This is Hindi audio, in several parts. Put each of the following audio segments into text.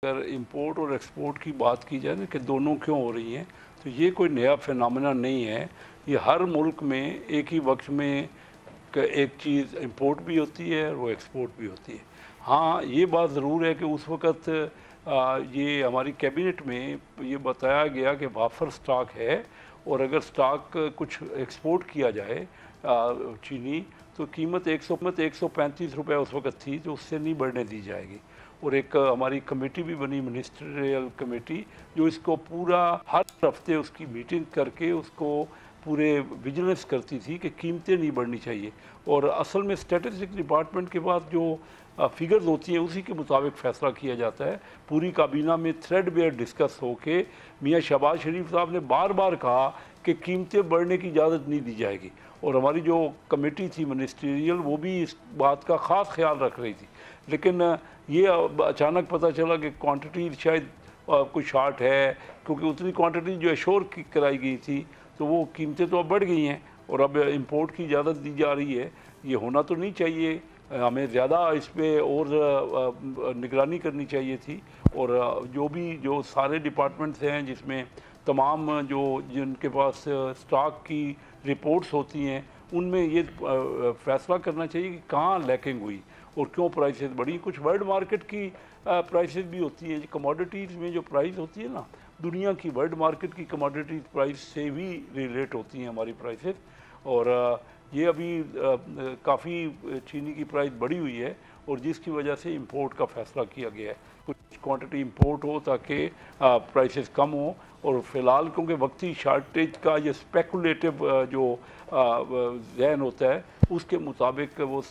अगर इंपोर्ट और एक्सपोर्ट की बात की जाए ना कि दोनों क्यों हो रही हैं, तो ये कोई नया फिनोमेना नहीं है। ये हर मुल्क में एक ही वक्त में एक चीज़ इंपोर्ट भी होती है और वो एक्सपोर्ट भी होती है। हाँ, ये बात ज़रूर है कि उस वक़्त ये हमारी कैबिनेट में ये बताया गया कि वाफर स्टॉक है और अगर स्टॉक कुछ एक्सपोर्ट किया जाए चीनी, तो कीमत 135 रुपये उस वक़्त थी, जो उससे नहीं बढ़ने दी जाएगी। और एक हमारी कमेटी भी बनी, मिनिस्ट्रियल कमेटी, जो इसको पूरा हर हफ्ते उसकी मीटिंग करके उसको पूरे विजिलेंस करती थी कि कीमतें नहीं बढ़नी चाहिए। और असल में स्टैटिस्टिक्स डिपार्टमेंट के पास जो फिगर्स होती हैं उसी के मुताबिक फ़ैसला किया जाता है। पूरी काबीना में थ्रेडबेयर डिस्कस हो के मियाँ शहबाज शरीफ साहब ने बार बार कहा कि कीमतें बढ़ने की इजाज़त नहीं दी जाएगी। और हमारी जो कमेटी थी मिनिस्ट्रियल, वो भी इस बात का ख़ास ख्याल रख रही थी। लेकिन ये अचानक पता चला कि क्वांटिटी शायद कुछ शार्ट है, क्योंकि उतनी क्वांटिटी जो एश्योर कराई गई थी, तो वो कीमतें तो अब बढ़ गई हैं और अब इंपोर्ट की इजाज़त दी जा रही है। ये होना तो नहीं चाहिए, हमें ज़्यादा इस पर और निगरानी करनी चाहिए थी। और जो सारे डिपार्टमेंट्स हैं जिसमें तमाम जिनके पास स्टॉक की रिपोर्ट्स होती हैं, उनमें ये फ़ैसला करना चाहिए कि कहाँ लैकिंग हुई और क्यों प्राइसेस बढ़ी। कुछ वर्ल्ड मार्केट की प्राइसेस भी होती हैं, कमोडिटीज़ में जो प्राइस होती है ना, दुनिया की वर्ल्ड मार्केट की कमोडिटी प्राइस से भी रिलेट होती हैं हमारी प्राइसेस। और ये अभी काफ़ी चीनी की प्राइस बढ़ी हुई है और जिसकी वजह से इंपोर्ट का फ़ैसला किया गया है, कुछ क्वांटिटी इंपोर्ट हो ताकि प्राइसेस कम हो। और फ़िलहाल क्योंकि वक्ती शार्टेज का ये स्पेकुलेटिव जो जहन होता है, उसके मुताबिक वो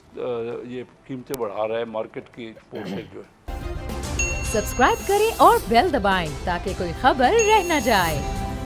ये कीमतें बढ़ा रहा है मार्केट की फोर्सेस जो है। सब्सक्राइब करें और बेल दबाएं ताकि कोई खबर रह न जाए।